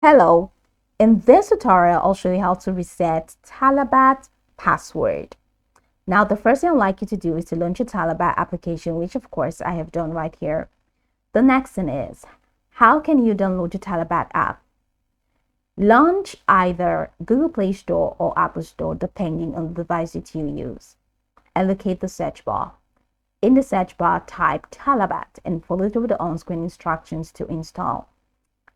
Hello, in this tutorial, I'll show you how to reset Talabat password. Now, the first thing I'd like you to do is to launch your Talabat application, which of course I have done right here. The next thing is, how can you download your Talabat app? Launch either Google Play Store or Apple Store, depending on the device that you use. And locate the search bar. In the search bar, type Talabat and follow through the on-screen instructions to install.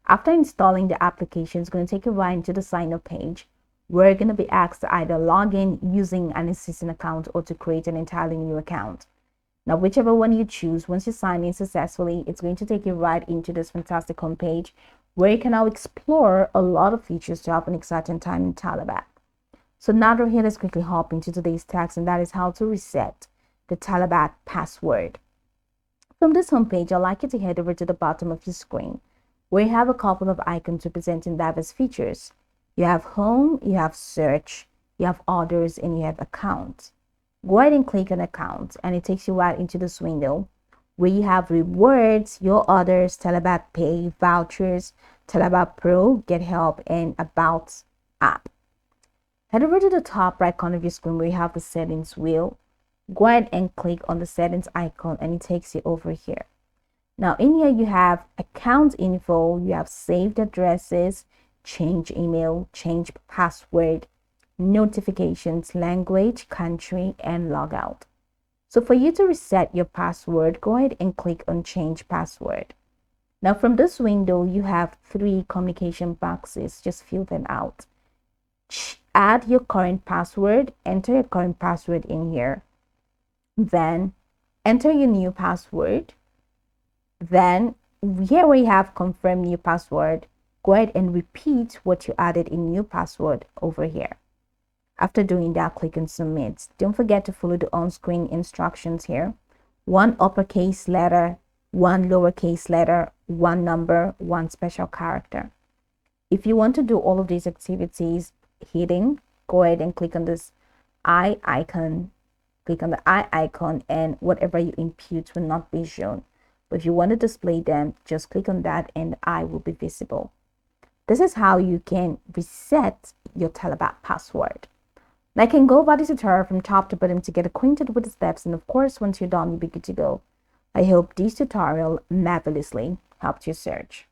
After installing the application, it's going to take you right into the sign up page. We're going to be asked to either log in using an existing account or to create an entirely new account. Now, whichever one you choose, once you sign in successfully, it's going to take you right into this fantastic homepage where you can now explore a lot of features to have an exciting time in Talabat. So now that we're here, let's quickly hop into today's task, and that is how to reset the Talabat password. From this homepage, I'd like you to head over to the bottom of your screen, where you have a couple of icons representing diverse features. You have home, you have search, you have orders, and you have accounts. Go ahead and click on account, and it takes you right into this window where you have rewards, your orders, Talabat Pay, vouchers, Talabat Pro, Get Help, and About app. Head over to the top right corner of your screen where you have the settings wheel. Go ahead and click on the settings icon, and it takes you over here. Now in here you have account info, you have saved addresses, change email, change password, notifications, language, country, and logout. So for you to reset your password, go ahead and click on change password. Now from this window, you have 3 communication boxes. Just fill them out. Add your current password, enter your current password in here. Then enter your new password. Then here we have confirm new password. Go ahead and repeat what you added in new password over here. After doing that, click on submit. Don't forget to follow the on-screen instructions here. 1 uppercase letter, 1 lowercase letter, 1 number, 1 special character. If you want to do all of these activities hidden, go ahead and click on this eye icon. Click on the eye icon, and whatever you input will not be shown. But if you want to display them, just click on that and the eye will be visible. This is how you can reset your Talabat password. Now, I can go over this tutorial from top to bottom to get acquainted with the steps, and of course, once you're done, you'll be good to go. I hope this tutorial marvelously helped your search.